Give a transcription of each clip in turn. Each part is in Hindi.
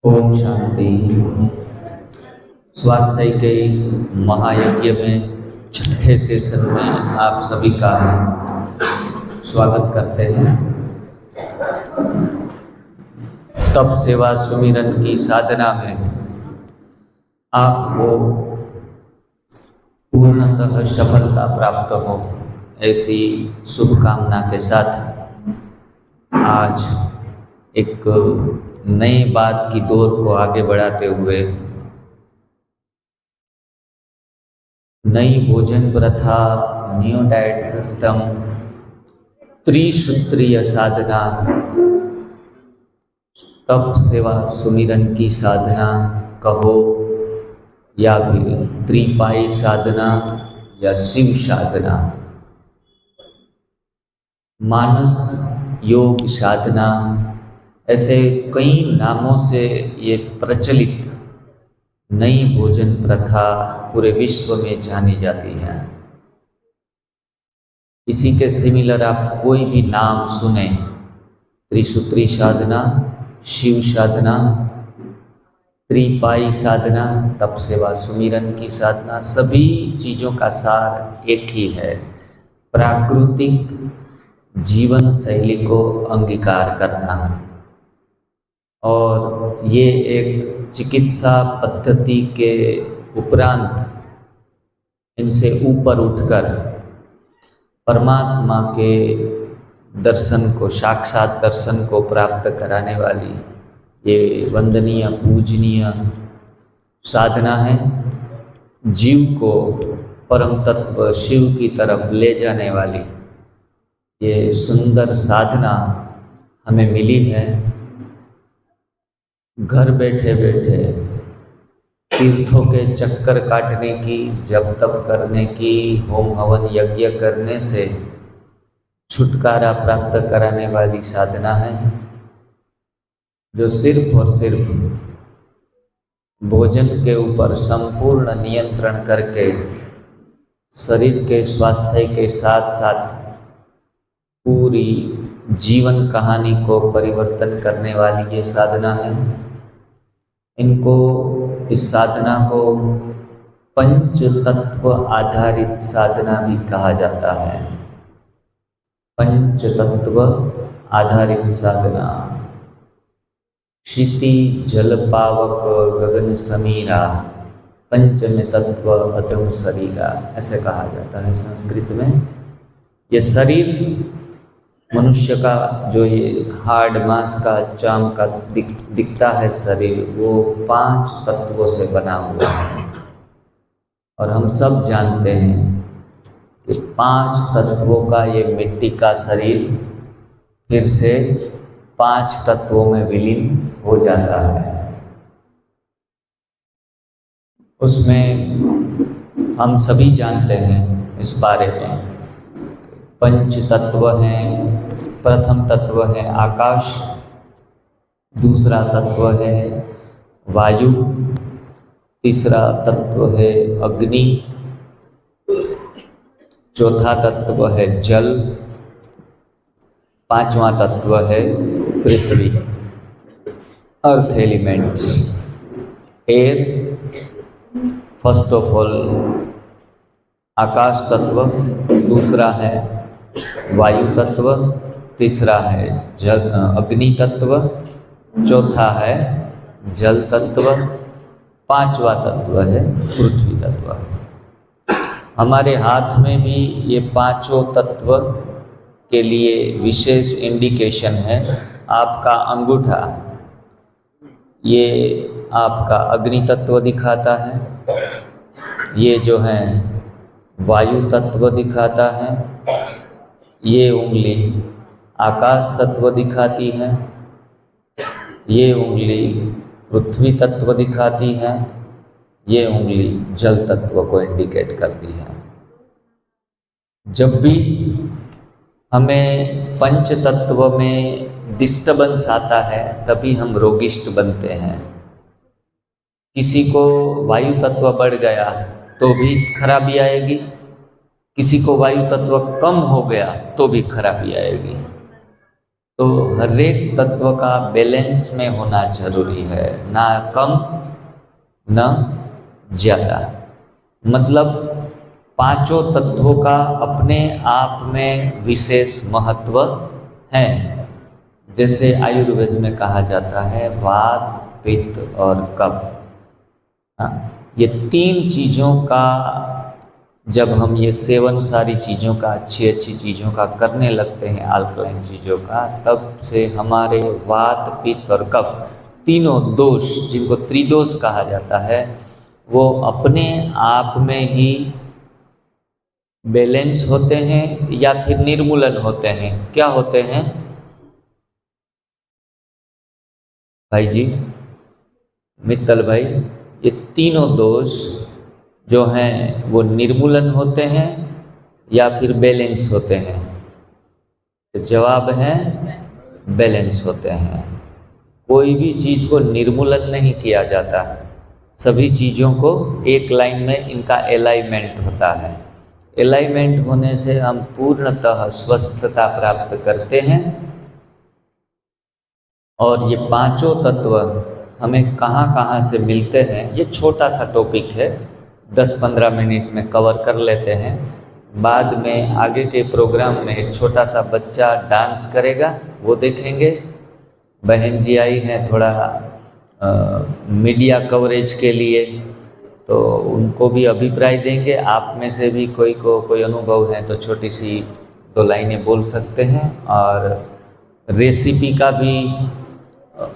ओम शांति। स्वास्थ्य के इस महायज्ञ में छठे सेशन में आप सभी का स्वागत करते हैं। तप सेवा सुमिरन की साधना में आपको पूर्णतः सफलता प्राप्त हो, ऐसी शुभकामना के साथ आज एक नई बात की दौर को आगे बढ़ाते हुए नई भोजन प्रथा, न्यू डाइट सिस्टम, त्रिसूत्रीय साधना, तप सेवा सुमिरन की साधना कहो या फिर त्रिपाई साधना या शिव साधना, मानस योग साधना, ऐसे कई नामों से ये प्रचलित नई भोजन प्रथा पूरे विश्व में जानी जाती है। इसी के सिमिलर आप कोई भी नाम सुने, त्रिसूत्री साधना, शिव साधना, त्रिपाई साधना, तप सेवा सुमिरन की साधना, सभी चीज़ों का सार एक ही है, प्राकृतिक जीवन शैली को अंगीकार करना। और ये एक चिकित्सा पद्धति के उपरांत इनसे ऊपर उठकर परमात्मा के दर्शन को, साक्षात दर्शन को प्राप्त कराने वाली ये वंदनीय पूजनीय साधना है। जीव को परम तत्व शिव की तरफ ले जाने वाली ये सुंदर साधना हमें मिली है। घर बैठे बैठे तीर्थों के चक्कर काटने की, जप तप करने की, होम हवन यज्ञ करने से छुटकारा प्राप्त कराने वाली साधना है, जो सिर्फ और सिर्फ भोजन के ऊपर संपूर्ण नियंत्रण करके शरीर के स्वास्थ्य के साथ साथ पूरी जीवन कहानी को परिवर्तन करने वाली ये साधना है। इनको, इस साधना को पंच तत्व आधारित साधना भी कहा जाता है। पंच तत्व आधारित साधना, क्षिति जल पावक गगन समीरा, पंचम तत्व अधम शरीरा, ऐसे कहा जाता है संस्कृत में। ये शरीर मनुष्य का जो ये हार्ड मांस का चाम का दिखता है शरीर, वो 5 तत्वों से बना हुआ है। और हम सब जानते हैं कि 5 तत्वों का ये मिट्टी का शरीर फिर से 5 तत्वों में विलीन हो जाता है। उसमें हम सभी जानते हैं इस बारे में। पंच तत्व हैं। प्रथम तत्व है आकाश, दूसरा तत्व है वायु, तीसरा तत्व है अग्नि, चौथा तत्व है जल, पांचवा तत्व है पृथ्वी, earth elements, air. First of all आकाश तत्व, दूसरा है वायु तत्व, तीसरा है अग्नि तत्व, चौथा है जल तत्व, पांचवा तत्व है पृथ्वी तत्व। हमारे हाथ में भी ये पांचों तत्व के लिए विशेष इंडिकेशन है। आपका अंगूठा ये आपका अग्नि तत्व दिखाता है, ये जो है वायु तत्व दिखाता है, ये उंगली आकाश तत्व दिखाती है, ये उंगली पृथ्वी तत्व दिखाती है, ये उंगली जल तत्व को इंडिकेट करती है। जब भी हमें पंच तत्व में डिस्टर्बेंस आता है तभी हम रोगिष्ट बनते हैं। किसी को वायु तत्व बढ़ गया तो भी खराबी आएगी, किसी को वायु तत्व कम हो गया तो भी खराबी आएगी। तो हर एक तत्व का बैलेंस में होना जरूरी है, ना कम न ज़्यादा। मतलब पांचों तत्वों का अपने आप में विशेष महत्व है। जैसे आयुर्वेद में कहा जाता है वात, पित्त और कफ। ये तीन चीज़ों का जब हम ये सेवन सारी चीज़ों का, अच्छी अच्छी चीज़ों का करने लगते हैं, अल्कलाइन चीज़ों का, तब से हमारे वात, पित्त और कफ तीनों दोष, जिनको त्रिदोष कहा जाता है, वो अपने आप में ही बैलेंस होते हैं या फिर निर्मूलन होते हैं। क्या होते हैं भाई जी, मित्तल भाई? ये तीनों दोष जो हैं वो निर्मूलन होते हैं या फिर बैलेंस होते हैं? तो जवाब है बैलेंस होते हैं। कोई भी चीज़ को निर्मूलन नहीं किया जाता, सभी चीज़ों को एक लाइन में इनका अलाइनमेंट होता है। अलाइनमेंट होने से हम पूर्णतः स्वस्थता प्राप्त करते हैं। और ये पांचों तत्व हमें कहाँ कहाँ से मिलते हैं, ये छोटा सा टॉपिक है, 10-15 मिनट में कवर कर लेते हैं। बाद में आगे के प्रोग्राम में एक छोटा सा बच्चा डांस करेगा, वो देखेंगे। बहन जी आई हैं थोड़ा मीडिया कवरेज के लिए, तो उनको भी अभिप्राय देंगे। आप में से भी कोई को कोई अनुभव है तो छोटी सी 2 लाइनें बोल सकते हैं। और रेसिपी का भी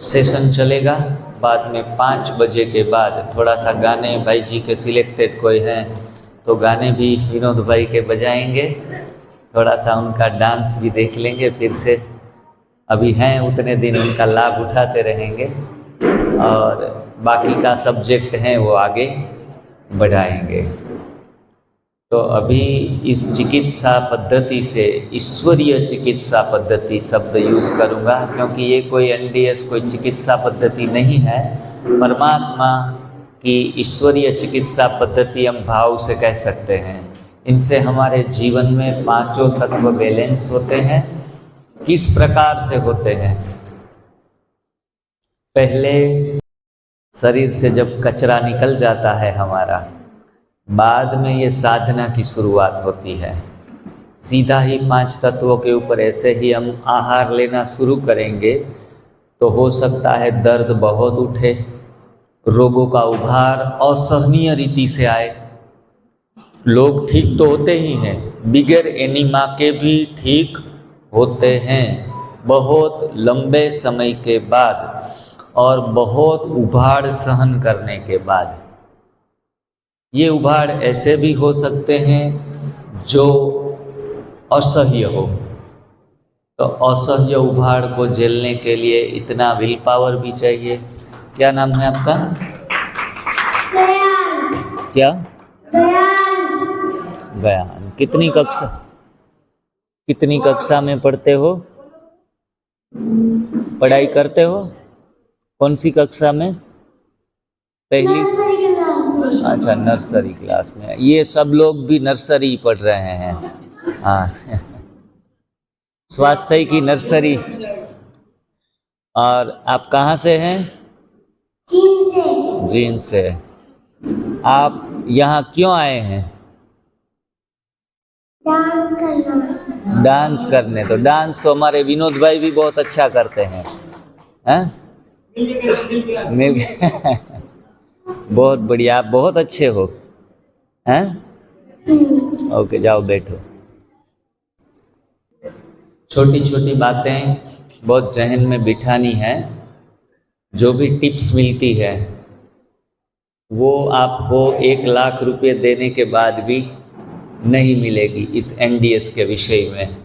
सेशन चलेगा बाद में 5 बजे के बाद। थोड़ा सा गाने भाई जी के सिलेक्टेड कोई हैं तो गाने भी विनोद भाई के बजाएंगे, थोड़ा सा उनका डांस भी देख लेंगे फिर से। अभी हैं उतने दिन, उनका लाभ उठाते रहेंगे और बाकी का सब्जेक्ट हैं वो आगे बढ़ाएंगे। तो अभी इस चिकित्सा पद्धति से ईश्वरीय चिकित्सा पद्धति शब्द यूज़ करूँगा, क्योंकि ये कोई एनडीएस कोई चिकित्सा पद्धति नहीं है। परमात्मा की ईश्वरीय चिकित्सा पद्धति हम भाव से कह सकते हैं। इनसे हमारे जीवन में पांचों तत्व बैलेंस होते हैं। किस प्रकार से होते हैं? पहले शरीर से जब कचरा निकल जाता है हमारा, बाद में ये साधना की शुरुआत होती है। सीधा ही 5 तत्वों के ऊपर ऐसे ही हम आहार लेना शुरू करेंगे तो हो सकता है दर्द बहुत उठे, रोगों का उभार असहनीय रीति से आए। लोग ठीक तो होते ही हैं, बिगर एनीमा के भी ठीक होते हैं बहुत लंबे समय के बाद और बहुत उभाड़ सहन करने के बाद। ये उभाड़ ऐसे भी हो सकते हैं जो असह्य हो, तो असह्य उभाड़ को झेलने के लिए इतना विल पावर भी चाहिए। क्या नाम है आपका? क्या? गयान। कितनी कक्षा में पढ़ते हो? पढ़ाई करते हो? कौन सी कक्षा में? पहली? अच्छा, नर्सरी क्लास में। ये सब लोग भी नर्सरी पढ़ रहे हैं। हाँ स्वास्थ्य की नर्सरी। और आप कहाँ से हैं? जींद से। आप यहाँ क्यों आए हैं? डांस करने। तो डांस तो हमारे विनोद भाई भी बहुत अच्छा करते हैं, हैं? मिल गए। बहुत बढ़िया, आप बहुत अच्छे हो, हैं? ओके, जाओ बैठो। छोटी छोटी बातें बहुत जहन में बिठानी है। जो भी टिप्स मिलती है वो आपको 1 लाख रुपए देने के बाद भी नहीं मिलेगी इस एनडीएस के विषय में।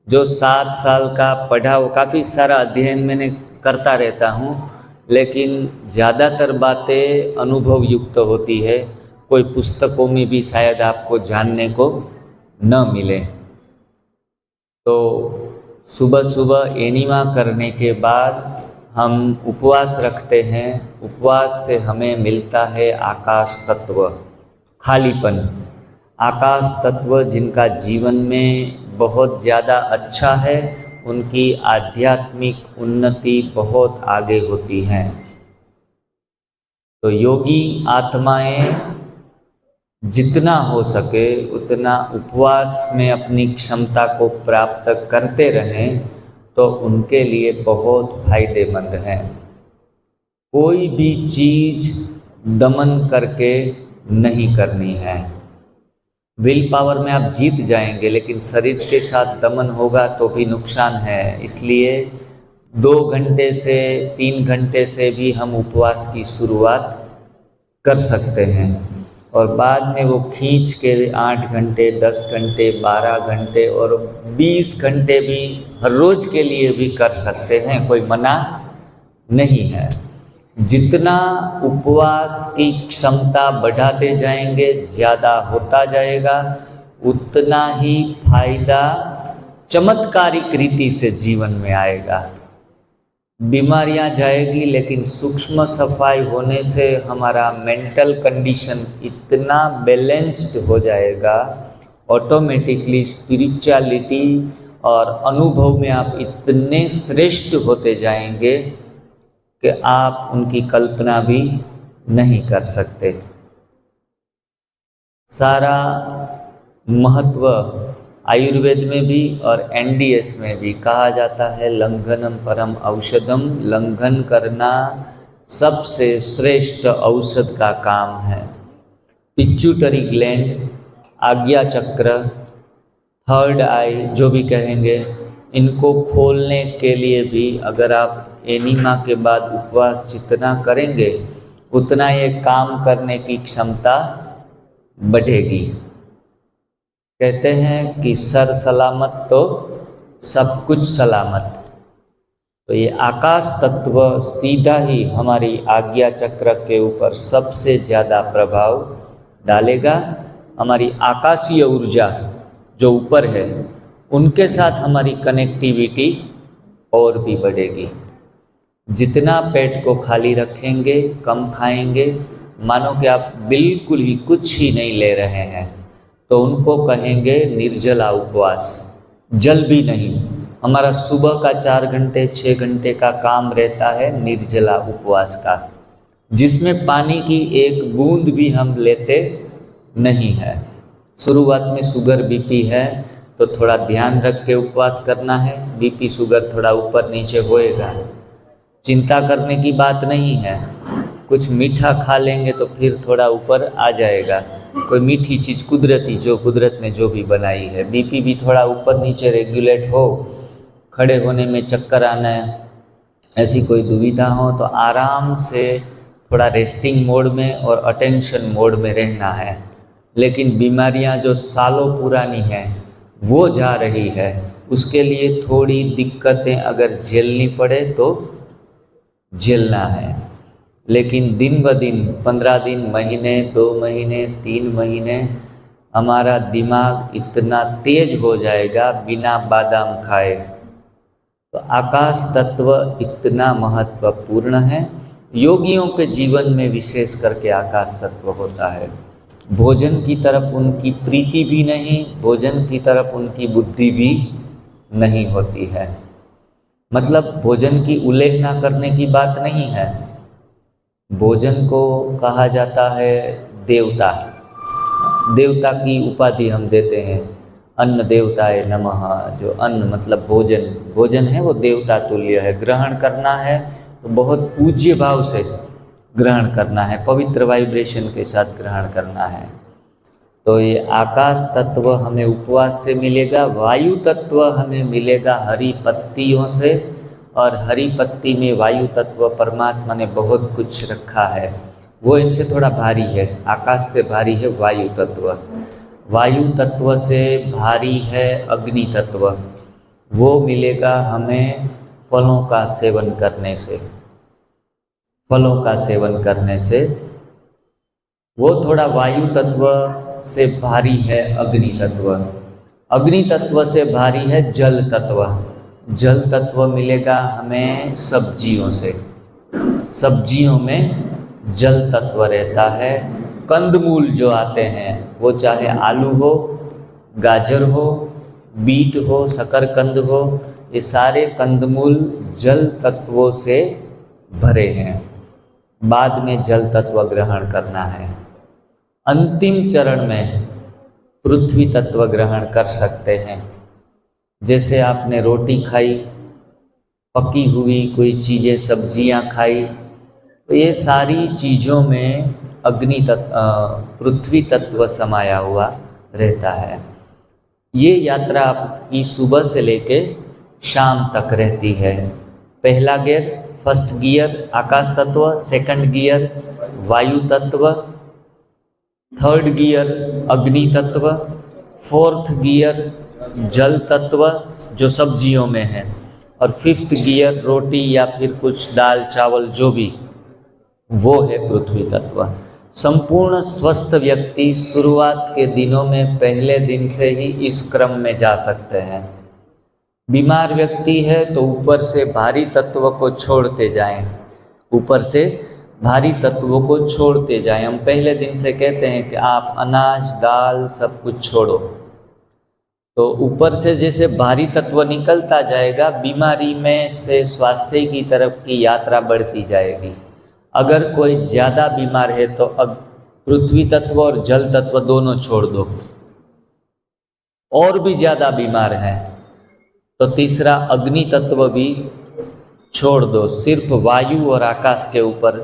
जो 7 साल का पढ़ा, वो काफ़ी सारा अध्ययन मैंने करता रहता हूँ, लेकिन ज़्यादातर बातें अनुभव युक्त होती है। कोई पुस्तकों में भी शायद आपको जानने को न मिले। तो सुबह सुबह एनिमा करने के बाद हम उपवास रखते हैं। उपवास से हमें मिलता है आकाश तत्व, खालीपन। आकाश तत्व जिनका जीवन में बहुत ज़्यादा अच्छा है, उनकी आध्यात्मिक उन्नति बहुत आगे होती है। तो योगी आत्माएं जितना हो सके उतना उपवास में अपनी क्षमता को प्राप्त करते रहें तो उनके लिए बहुत फायदेमंद है। कोई भी चीज़ दमन करके नहीं करनी है। विल पावर में आप जीत जाएंगे, लेकिन शरीर के साथ दमन होगा तो भी नुकसान है। इसलिए 2 घंटे से 3 घंटे से भी हम उपवास की शुरुआत कर सकते हैं और बाद में वो खींच के 8 घंटे, 10 घंटे, 12 घंटे और 20 घंटे भी हर रोज़ के लिए भी कर सकते हैं, कोई मना नहीं है। जितना उपवास की क्षमता बढ़ाते जाएंगे, ज़्यादा होता जाएगा, उतना ही फायदा चमत्कारिक रीति से जीवन में आएगा। बीमारियां जाएगी, लेकिन सूक्ष्म सफाई होने से हमारा मेंटल कंडीशन इतना बैलेंस्ड हो जाएगा, ऑटोमेटिकली स्पिरिचुअलिटी और अनुभव में आप इतने श्रेष्ठ होते जाएंगे कि आप उनकी कल्पना भी नहीं कर सकते। सारा महत्व आयुर्वेद में भी और एनडीएस में भी कहा जाता है, लंघनम परम औषधम, लंघन करना सबसे श्रेष्ठ औषध का काम है। पिट्यूटरी ग्लैंड, आज्ञा चक्र, थर्ड आई जो भी कहेंगे, इनको खोलने के लिए भी अगर आप एनीमा के बाद उपवास जितना करेंगे उतना ये काम करने की क्षमता बढ़ेगी। कहते हैं कि सर सलामत तो सब कुछ सलामत। तो ये आकाश तत्व सीधा ही हमारी आज्ञा चक्र के ऊपर सबसे ज़्यादा प्रभाव डालेगा। हमारी आकाशीय ऊर्जा जो ऊपर है उनके साथ हमारी कनेक्टिविटी और भी बढ़ेगी। जितना पेट को खाली रखेंगे, कम खाएंगे, मानो कि आप बिल्कुल ही कुछ ही नहीं ले रहे हैं, तो उनको कहेंगे निर्जला उपवास। जल भी नहीं, हमारा सुबह का 4 घंटे 6 घंटे का काम रहता है निर्जला उपवास का, जिसमें पानी की एक बूंद भी हम लेते नहीं है। शुरुआत में शुगर बीपी है तो थोड़ा ध्यान रख के उपवास करना है, बीपी शुगर थोड़ा ऊपर नीचे होएगा, चिंता करने की बात नहीं है। कुछ मीठा खा लेंगे तो फिर थोड़ा ऊपर आ जाएगा, कोई मीठी चीज़ कुदरती जो कुदरत ने जो भी बनाई है। बीपी भी थोड़ा ऊपर नीचे रेगुलेट हो, खड़े होने में चक्कर आना है, ऐसी कोई दुविधा हो तो आराम से थोड़ा रेस्टिंग मोड में और अटेंशन मोड में रहना है। लेकिन बीमारियां जो सालों पुरानी हैं वो जा रही है, उसके लिए थोड़ी दिक्कतें अगर झेलनी पड़े तो झेलना है। लेकिन दिन ब दिन 15 दिन, महीने, 2 महीने, 3 महीने हमारा दिमाग इतना तेज हो जाएगा बिना बादाम खाए। तो आकाश तत्व इतना महत्वपूर्ण है। योगियों के जीवन में विशेष करके आकाश तत्व होता है। भोजन की तरफ उनकी प्रीति भी नहीं, भोजन की तरफ उनकी बुद्धि भी नहीं होती है। मतलब भोजन की उल्लेखना करने की बात नहीं है। भोजन को कहा जाता है देवता, देवता की उपाधि हम देते हैं। अन्न देवताय नमः, जो अन्न मतलब भोजन, भोजन है वो देवता तुल्य है। ग्रहण करना है तो बहुत पूज्य भाव से ग्रहण करना है, पवित्र वाइब्रेशन के साथ ग्रहण करना है। तो ये आकाश तत्व हमें उपवास से मिलेगा, वायु तत्व हमें मिलेगा हरी पत्तियों से, और हरी पत्ती में वायु तत्व परमात्मा ने बहुत कुछ रखा है, वो इनसे थोड़ा भारी है। आकाश से भारी है वायु तत्व, वायु तत्व से भारी है अग्नि तत्व। वो मिलेगा हमें फलों का सेवन करने से, फलों का सेवन करने से। वो थोड़ा वायु तत्व से भारी है अग्नि तत्व। अग्नि तत्व से भारी है जल तत्व। जल तत्व मिलेगा हमें सब्जियों से, सब्जियों में जल तत्व रहता है। कंदमूल जो आते हैं वो चाहे आलू हो, गाजर हो, बीट हो, शकरकंद हो, ये सारे कंदमूल जल तत्वों से भरे हैं। बाद में जल तत्व ग्रहण करना है। अंतिम चरण में पृथ्वी तत्व ग्रहण कर सकते हैं। जैसे आपने रोटी खाई, पकी हुई कोई चीज़ें, सब्जियां खाई, तो ये सारी चीज़ों में अग्नि तत्व, पृथ्वी तत्व समाया हुआ रहता है। ये यात्रा आपकी सुबह से लेके शाम तक रहती है। पहला गियर, फर्स्ट गियर आकाश तत्व, सेकंड गियर वायु तत्व, थर्ड गियर अग्नि तत्व, फोर्थ गियर जल तत्व जो सब्जियों में है, और फिफ्थ गियर रोटी या फिर कुछ दाल चावल जो भी, वो है पृथ्वी तत्व। संपूर्ण स्वस्थ व्यक्ति शुरुआत के दिनों में पहले दिन से ही इस क्रम में जा सकते हैं। बीमार व्यक्ति है तो ऊपर से भारी तत्व को छोड़ते जाएं, ऊपर से भारी तत्वों को छोड़ते जाएं। हम पहले दिन से कहते हैं कि आप अनाज दाल सब कुछ छोड़ो, तो ऊपर से जैसे भारी तत्व निकलता जाएगा, बीमारी में से स्वास्थ्य की तरफ की यात्रा बढ़ती जाएगी। अगर कोई ज़्यादा बीमार है तो अब पृथ्वी तत्व और जल तत्व दोनों छोड़ दो। और भी ज़्यादा बीमार है तो तीसरा अग्नि तत्व भी छोड़ दो। सिर्फ वायु और आकाश के ऊपर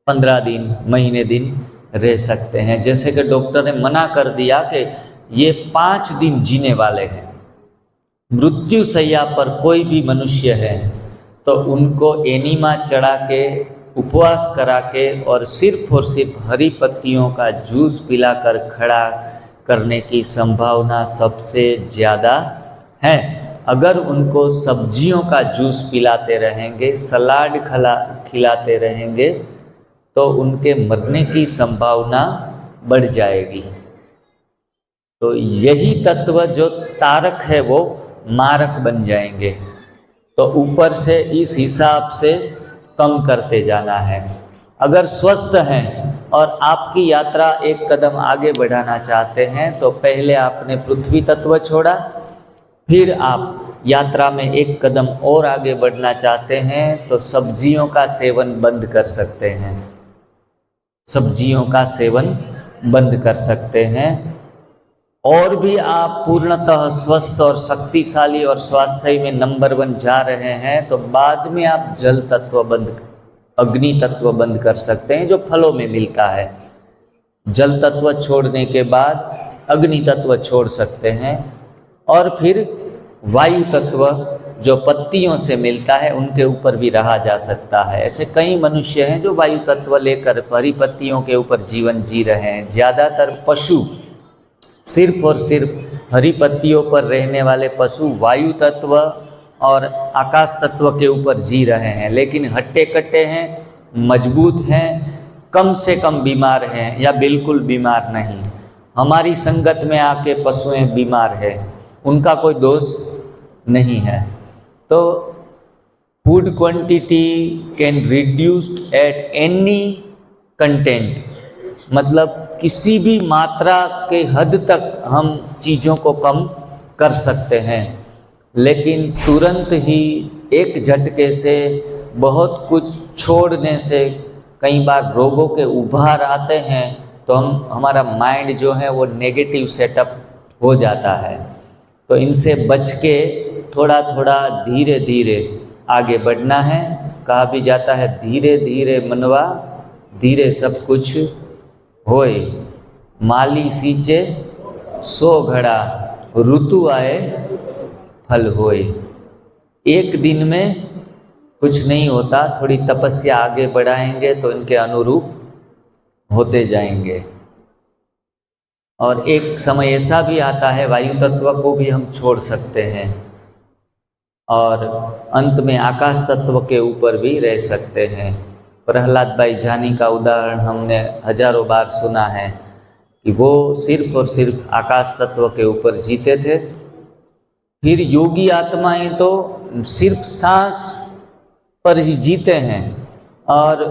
15 दिन महीने दिन रह सकते हैं। जैसे कि डॉक्टर ने मना कर दिया कि ये 5 दिन जीने वाले हैं। मृत्यु शैया पर कोई भी मनुष्य है तो उनको एनीमा चढ़ा के, उपवास करा के और सिर्फ हरी पत्तियों का जूस पिलाकर खड़ा करने की संभावना सबसे ज़्यादा है। अगर उनको सब्जियों का जूस पिलाते रहेंगे, सलाद खिलाते रहेंगे, तो उनके मरने की संभावना बढ़ जाएगी। तो यही तत्व जो तारक है वो मारक बन जाएंगे। तो ऊपर से इस हिसाब से कम करते जाना है। अगर स्वस्थ हैं और आपकी यात्रा एक कदम आगे बढ़ाना चाहते हैं तो पहले आपने पृथ्वी तत्व छोड़ा, फिर आप यात्रा में एक कदम और आगे बढ़ना चाहते हैं तो सब्जियों का सेवन बंद कर सकते हैं। सब्जियों का सेवन बंद कर सकते हैं। और भी आप पूर्णतः स्वस्थ और शक्तिशाली और स्वास्थ्य में नंबर 1 जा रहे हैं तो बाद में आप जल तत्व बंद, अग्नि तत्व बंद कर सकते हैं जो फलों में मिलता है। जल तत्व छोड़ने के बाद अग्नि तत्व छोड़ सकते हैं और फिर वायु तत्व जो पत्तियों से मिलता है उनके ऊपर भी रहा जा सकता है। ऐसे कई मनुष्य हैं जो वायु तत्व लेकर हरी पत्तियों के ऊपर जीवन जी रहे हैं। ज़्यादातर पशु, सिर्फ और सिर्फ हरी पत्तियों पर रहने वाले पशु वायु तत्व और आकाश तत्व के ऊपर जी रहे हैं, लेकिन हट्टे कट्टे हैं, मजबूत हैं, कम से कम बीमार हैं या बिल्कुल बीमार नहीं। हमारी संगत में आके पशुएं बीमार है, उनका कोई दोष नहीं है। तो food quantity can reduced at any content, मतलब किसी भी मात्रा के हद तक हम चीज़ों को कम कर सकते हैं, लेकिन तुरंत ही एक झटके से बहुत कुछ छोड़ने से कई बार रोगों के उभार आते हैं। तो हमारा माइंड जो है वो नेगेटिव सेटअप हो जाता है। तो इनसे बच के थोड़ा थोड़ा धीरे धीरे आगे बढ़ना है। कहा भी जाता है धीरे धीरे मनवा धीरे सब कुछ होए, माली सींचे 100 घड़ा, ऋतु आए फल होए। एक दिन में कुछ नहीं होता, थोड़ी तपस्या आगे बढ़ाएंगे तो इनके अनुरूप होते जाएंगे। और एक समय ऐसा भी आता है वायु तत्व को भी हम छोड़ सकते हैं और अंत में आकाश तत्व के ऊपर भी रह सकते हैं। प्रहलाद भाई जानी का उदाहरण हमने हजारों बार सुना है कि वो सिर्फ और सिर्फ आकाश तत्व के ऊपर जीते थे। फिर योगी आत्माएं तो सिर्फ सांस पर ही जीते हैं और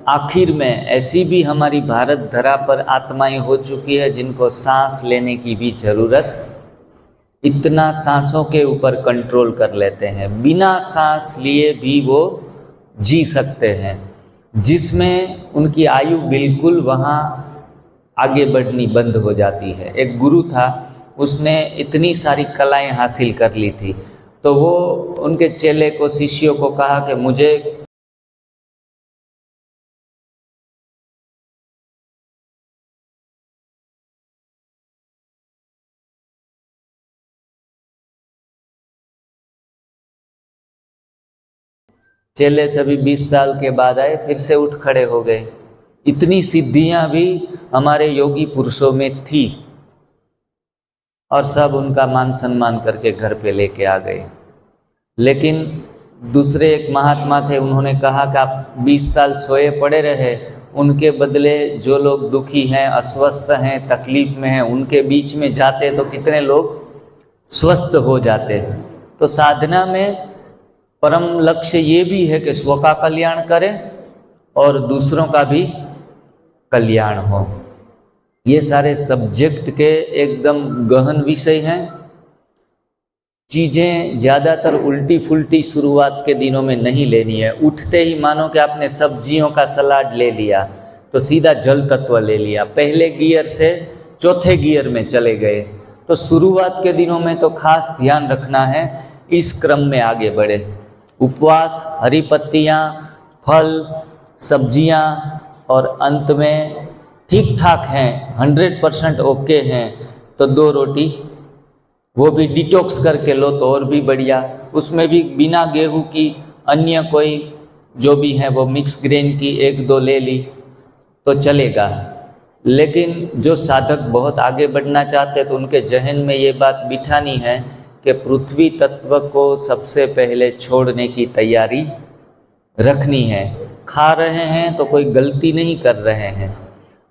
आखिर में ऐसी भी हमारी भारत धरा पर आत्माएं हो चुकी है जिनको सांस लेने की भी ज़रूरत इतना सांसों के ऊपर कंट्रोल कर लेते हैं, बिना सांस लिए भी वो जी सकते हैं, जिसमें उनकी आयु बिल्कुल वहाँ आगे बढ़नी बंद हो जाती है। एक गुरु था, उसने इतनी सारी कलाएं हासिल कर ली थी, तो वो उनके चेले को, शिष्यों को कहा कि मुझे चेले सभी 20 साल के बाद आए, फिर से उठ खड़े हो गए। इतनी सिद्धियां भी हमारे योगी पुरुषों में थी, और सब उनका मान सम्मान करके घर पे लेके आ गए। लेकिन दूसरे एक महात्मा थे, उन्होंने कहा कि आप 20 साल सोए पड़े रहे, उनके बदले जो लोग दुखी हैं, अस्वस्थ हैं, तकलीफ में हैं, उनके बीच में जाते तो कितने लोग स्वस्थ हो जाते। तो साधना में परम लक्ष्य ये भी है कि स्व का कल्याण करें और दूसरों का भी कल्याण हो। ये सारे सब्जेक्ट के एकदम गहन विषय हैं। चीज़ें ज़्यादातर उल्टी फुल्टी शुरुआत के दिनों में नहीं लेनी है। उठते ही मानो कि आपने सब्जियों का सलाद ले लिया तो सीधा जल तत्व ले लिया, पहले गियर से चौथे गियर में चले गए। तो शुरुआत के दिनों में तो खास ध्यान रखना है, इस क्रम में आगे बढ़े। उपवास, हरी पत्तियाँ, फल, सब्जियाँ, और अंत में ठीक ठाक हैं, 100% ओके हैं तो 2 रोटी, वो भी डिटॉक्स करके लो तो और भी बढ़िया। उसमें भी बिना गेहूं की अन्य कोई जो भी है वो मिक्स ग्रेन की 1-2 ले ली तो चलेगा। लेकिन जो साधक बहुत आगे बढ़ना चाहते हैं तो उनके जहन में ये बात बिठानी है कि पृथ्वी तत्व को सबसे पहले छोड़ने की तैयारी रखनी है। खा रहे हैं तो कोई गलती नहीं कर रहे हैं,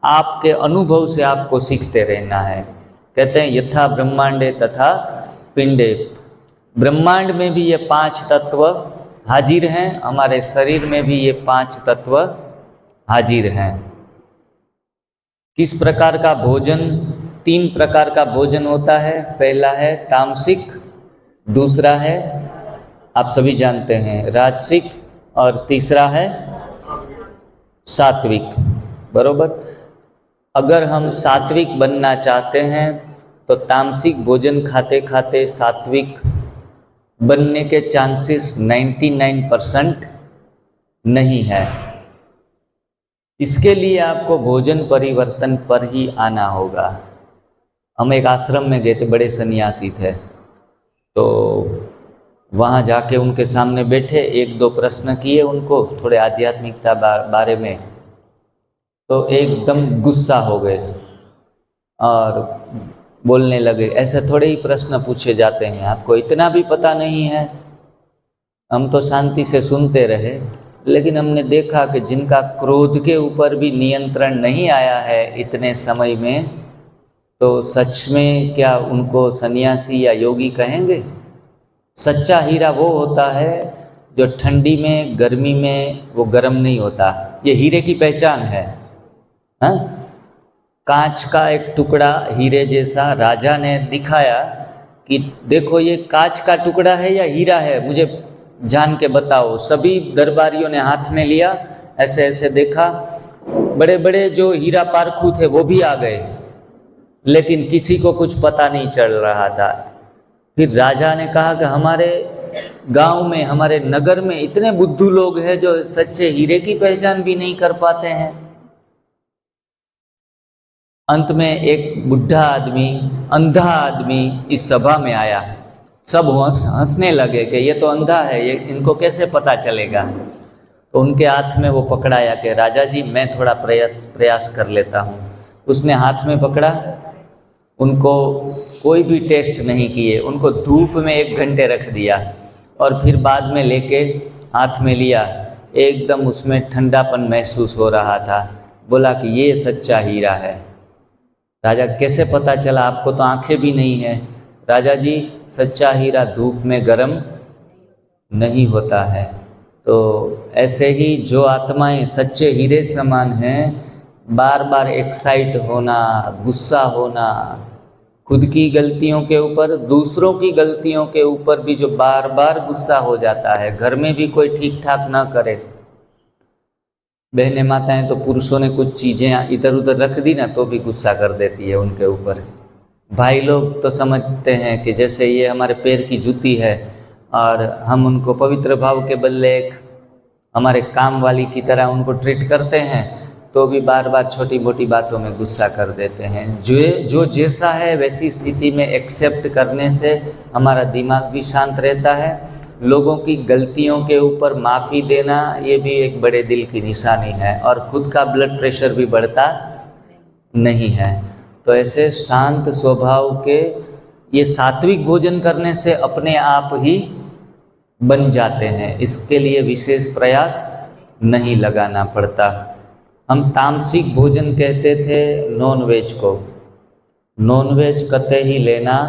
आपके अनुभव से आपको सीखते रहना है। कहते हैं यथा ब्रह्मांडे तथा पिंडे, ब्रह्मांड में भी ये 5 तत्व हाजिर हैं, हमारे शरीर में भी ये 5 तत्व हाजिर हैं। किस प्रकार का भोजन? 3 प्रकार का भोजन होता है। पहला है तामसिक, दूसरा है आप सभी जानते हैं राजसिक, और तीसरा है सात्विक। बरोबर। अगर हम सात्विक बनना चाहते हैं तो तामसिक भोजन खाते खाते सात्विक बनने के चांसेस 99% नहीं है। इसके लिए आपको भोजन परिवर्तन पर ही आना होगा। हम एक आश्रम में गए थे, बड़े सन्यासी थे, तो वहाँ जाके उनके सामने बैठे, 1-2 प्रश्न किए उनको थोड़े आध्यात्मिकता बारे में, तो एकदम गुस्सा हो गए और बोलने लगे, ऐसे थोड़े ही प्रश्न पूछे जाते हैं, आपको इतना भी पता नहीं है। हम तो शांति से सुनते रहे, लेकिन हमने देखा कि जिनका क्रोध के ऊपर भी नियंत्रण नहीं आया है इतने समय में, तो सच में क्या उनको सन्यासी या योगी कहेंगे? सच्चा हीरा वो होता है जो ठंडी में, गर्मी में वो गर्म नहीं होता। ये हीरे की पहचान है। हाँ? कांच का एक टुकड़ा हीरे जैसा राजा ने दिखाया कि देखो ये कांच का टुकड़ा है या हीरा है, मुझे जान के बताओ। सभी दरबारियों ने हाथ में लिया, ऐसे ऐसे देखा, बड़े बड़े जो हीरा पारखू थे वो भी आ गए, लेकिन किसी को कुछ पता नहीं चल रहा था। फिर राजा ने कहा कि हमारे गांव में, हमारे नगर में इतने बुद्धू लोग हैं जो सच्चे हीरे की पहचान भी नहीं कर पाते हैं। अंत में एक बुढ़ा आदमी, अंधा आदमी इस सभा में आया। सब हंसने लगे कि ये तो अंधा है, ये इनको कैसे पता चलेगा। तो उनके हाथ में वो पकड़ाया कि राजा जी मैं थोड़ा प्रयास कर लेता हूँ। उसने हाथ में पकड़ा, उनको कोई भी टेस्ट नहीं किए, उनको धूप में 1 घंटे रख दिया और फिर बाद में लेके हाथ में लिया। एकदम उसमें ठंडापन महसूस हो रहा था। बोला कि ये सच्चा हीरा है। राजा कैसे पता चला? आपको तो आंखें भी नहीं है। राजा जी सच्चा हीरा धूप में गर्म नहीं होता है। तो ऐसे ही जो आत्माएं सच्चे हीरे समान हैं, बार बार एक्साइट होना, गुस्सा होना, खुद की गलतियों के ऊपर, दूसरों की गलतियों के ऊपर भी जो बार बार गुस्सा हो जाता है, घर में भी कोई ठीक ठाक ना करे, बहनें माताएं तो पुरुषों ने कुछ चीज़ें इधर उधर रख दी ना तो भी गुस्सा कर देती है उनके ऊपर। भाई लोग तो समझते हैं कि जैसे ये हमारे पैर की जूती है और हम उनको पवित्र भाव के बदले एक हमारे काम वाली की तरह उनको ट्रीट करते हैं, तो भी बार बार छोटी मोटी बातों में गुस्सा कर देते हैं। जो जैसा है वैसी स्थिति में एक्सेप्ट करने से हमारा दिमाग भी शांत रहता है। लोगों की गलतियों के ऊपर माफ़ी देना ये भी एक बड़े दिल की निशानी है, और खुद का ब्लड प्रेशर भी बढ़ता नहीं है। तो ऐसे शांत स्वभाव के ये सात्विक भोजन करने से अपने आप ही बन जाते हैं, इसके लिए विशेष प्रयास नहीं लगाना पड़ता। हम तामसिक भोजन कहते थे नॉन वेज को। नॉन वेज कतई ही लेना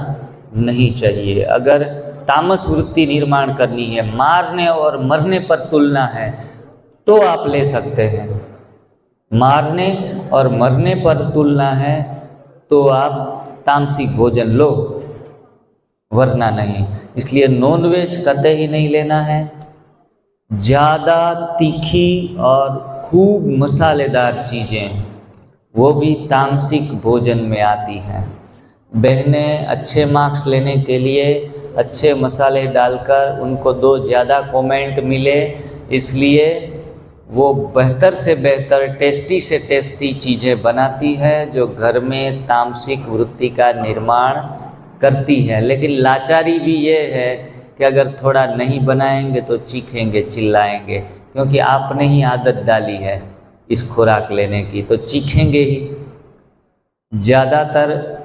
नहीं चाहिए। अगर तामस वृत्ति निर्माण करनी है, मारने और मरने पर तुलना है, तो आप ले सकते हैं। मारने और मरने पर तुलना है तो आप तामसिक भोजन लो, वरना नहीं। इसलिए नॉन वेज कतई ही नहीं लेना है। ज़्यादा तीखी और खूब मसालेदार चीज़ें वो भी तामसिक भोजन में आती हैं। बहनें अच्छे मार्क्स लेने के लिए अच्छे मसाले डालकर उनको 2 ज़्यादा कमेंट मिले, इसलिए वो बेहतर से बेहतर टेस्टी से टेस्टी चीज़ें बनाती है जो घर में तामसिक वृत्ति का निर्माण करती है। लेकिन लाचारी भी ये है कि अगर थोड़ा नहीं बनाएंगे तो चीखेंगे, चिल्लाएंगे, क्योंकि आपने ही आदत डाली है इस खुराक लेने की, तो चीखेंगे ही। ज़्यादातर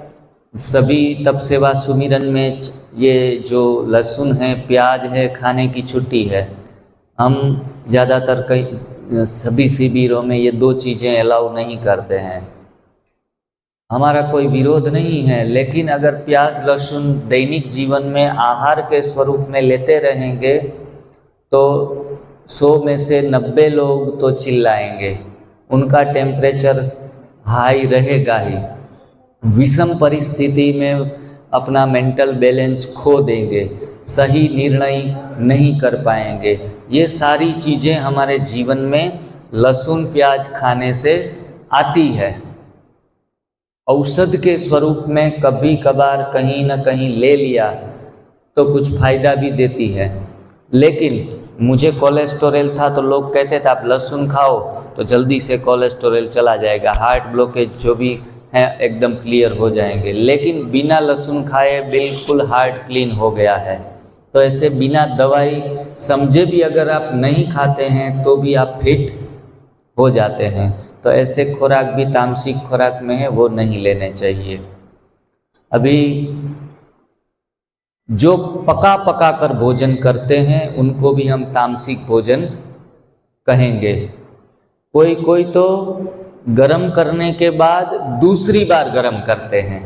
सभी तप सेवा सुमिरन में ये जो लहसुन है, प्याज है, खाने की छुट्टी है। हम ज़्यादातर कई सभी शिविरों में ये 2 चीज़ें अलाउ नहीं करते हैं। हमारा कोई विरोध नहीं है, लेकिन अगर प्याज लहसुन दैनिक जीवन में आहार के स्वरूप में लेते रहेंगे तो 100 में से 90 लोग तो चिल्लाएंगे, उनका टेम्परेचर हाई रहेगा ही, विषम परिस्थिति में अपना मेंटल बैलेंस खो देंगे, सही निर्णय नहीं कर पाएंगे। ये सारी चीज़ें हमारे जीवन में लहसुन प्याज खाने से आती है। औषध के स्वरूप में कभी कभार कहीं न कहीं ले लिया तो कुछ फ़ायदा भी देती है। लेकिन मुझे कोलेस्टेरॉल था तो लोग कहते थे आप लहसुन खाओ तो जल्दी से कोलेस्टेरॉल चला जाएगा, हार्ट ब्लॉकेज जो भी हैं एकदम क्लियर हो जाएंगे। लेकिन बिना लहसुन खाए बिल्कुल हार्ट क्लीन हो गया है। तो ऐसे बिना दवाई समझे भी अगर आप नहीं खाते हैं तो भी आप फिट हो जाते हैं। तो ऐसे खुराक भी तामसिक खुराक में है, वो नहीं लेने चाहिए। अभी जो पका पका कर भोजन करते हैं उनको भी हम तामसिक भोजन कहेंगे। कोई कोई तो गरम करने के बाद दूसरी बार गरम करते हैं।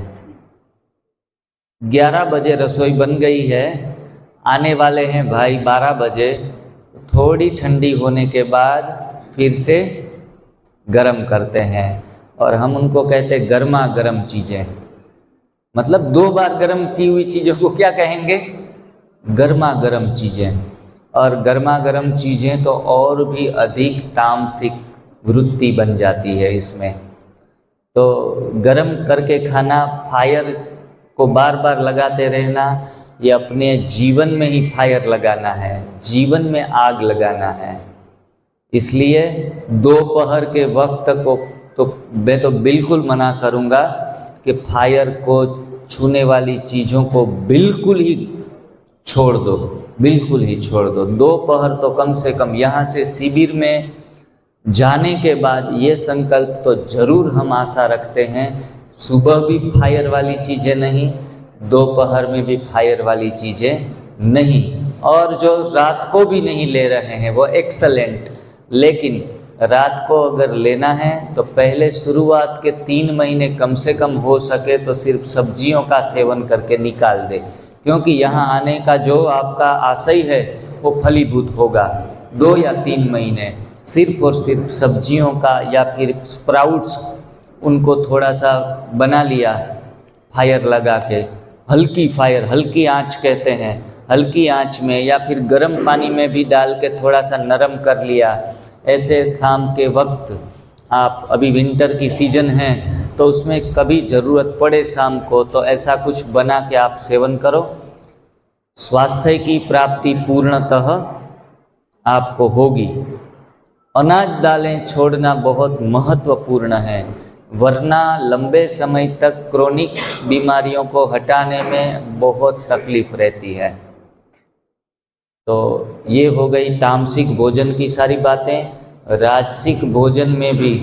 11 बजे रसोई बन गई है, आने वाले हैं भाई 12 बजे, थोड़ी ठंडी होने के बाद फिर से गरम करते हैं, और हम उनको कहते हैं गर्मा गर्म चीज़ें। मतलब 2 बार गरम की हुई चीज़ों को क्या कहेंगे? गर्मा गर्म चीज़ें। और गर्मा गर्म चीज़ें तो और भी अधिक तामसिक वृत्ति बन जाती है इसमें। तो गरम करके खाना, फायर को बार बार लगाते रहना, ये अपने जीवन में ही फायर लगाना है, जीवन में आग लगाना है। इसलिए दोपहर के वक्त को तो मैं तो बिल्कुल मना करूँगा कि फायर को छूने वाली चीज़ों को बिल्कुल ही छोड़ दो, बिल्कुल ही छोड़ दो। दोपहर तो कम से कम यहाँ से शिविर में जाने के बाद ये संकल्प तो ज़रूर हम आशा रखते हैं, सुबह भी फायर वाली चीज़ें नहीं, दोपहर में भी फायर वाली चीज़ें नहीं, और जो रात को भी नहीं ले रहे हैं वो एक्सलेंट। लेकिन रात को अगर लेना है तो पहले शुरुआत के 3 महीने कम से कम हो सके तो सिर्फ सब्जियों का सेवन करके निकाल दे, क्योंकि यहाँ आने का जो आपका आशय है वो फलीभूत होगा। 2 या 3 महीने सिर्फ और सिर्फ सब्जियों का या फिर स्प्राउट्स उनको थोड़ा सा बना लिया, फायर लगा के, हल्की फायर, हल्की आंच कहते हैं, हल्की आंच में या फिर गर्म पानी में भी डाल के थोड़ा सा नरम कर लिया। ऐसे शाम के वक्त आप, अभी विंटर की सीज़न है तो उसमें कभी ज़रूरत पड़े शाम को तो ऐसा कुछ बना के आप सेवन करो। स्वास्थ्य की प्राप्ति पूर्णतः आपको होगी। अनाज दालें छोड़ना बहुत महत्वपूर्ण है, वरना लंबे समय तक क्रोनिक बीमारियों को हटाने में बहुत तकलीफ रहती है। तो ये हो गई तामसिक भोजन की सारी बातें। राजसिक भोजन में भी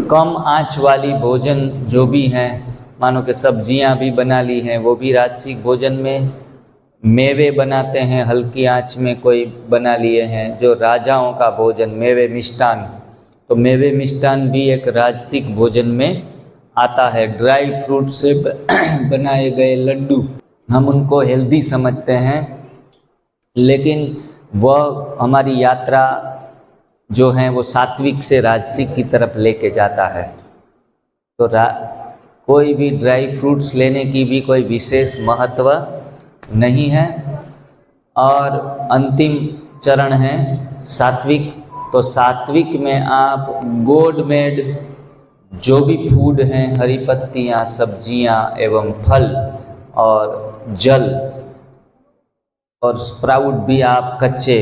कम आंच वाली भोजन जो भी हैं, मानो कि सब्जियां भी बना ली हैं, वो भी राजसिक भोजन में। मेवे बनाते हैं हल्की आंच में, कोई बना लिए हैं, जो राजाओं का भोजन, मेवे मिष्टान, तो मेवे मिष्टान भी एक राजसिक भोजन में आता है। ड्राई फ्रूट से बनाए गए लड्डू हम उनको हेल्दी समझते हैं, लेकिन वह हमारी यात्रा जो है वो सात्विक से राजसिक की तरफ लेके जाता है। तो कोई भी ड्राई फ्रूट्स लेने की भी कोई विशेष महत्व नहीं है। और अंतिम चरण है सात्विक। तो सात्विक में आप गोड मेड जो भी फूड हैं, हरी पत्तियाँ, सब्जियाँ एवं फल और जल और स्प्राउट भी आप कच्चे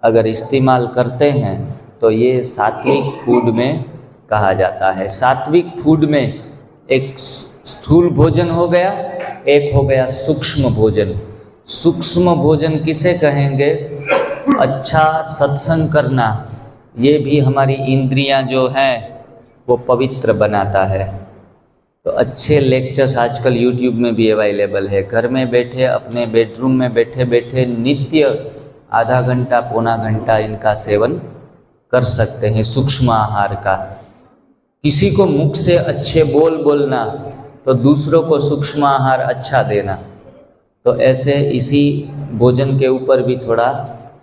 अगर इस्तेमाल करते हैं तो ये सात्विक फूड में कहा जाता है। सात्विक फूड में एक स्थूल भोजन हो गया, एक हो गया सूक्ष्म भोजन। सूक्ष्म भोजन किसे कहेंगे? अच्छा सत्संग करना, ये भी हमारी इंद्रियां जो हैं वो पवित्र बनाता है। तो अच्छे लेक्चर्स आजकल यूट्यूब में भी अवेलेबल है। घर में बैठे, अपने बेडरूम में बैठे बैठे नित्य आधा घंटा पौना घंटा इनका सेवन कर सकते हैं, सूक्ष्म आहार का। किसी को मुख से अच्छे बोल बोलना तो दूसरों को सूक्ष्म आहार अच्छा देना। तो ऐसे इसी भोजन के ऊपर भी थोड़ा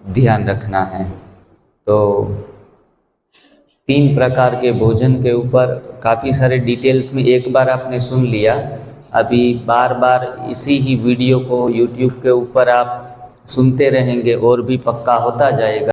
ध्यान रखना है। तो 3 प्रकार के भोजन के ऊपर काफ़ी सारे डिटेल्स में एक बार आपने सुन लिया। अभी बार बार इसी ही वीडियो को यूट्यूब के ऊपर आप सुनते रहेंगे और भी पक्का होता जाएगा।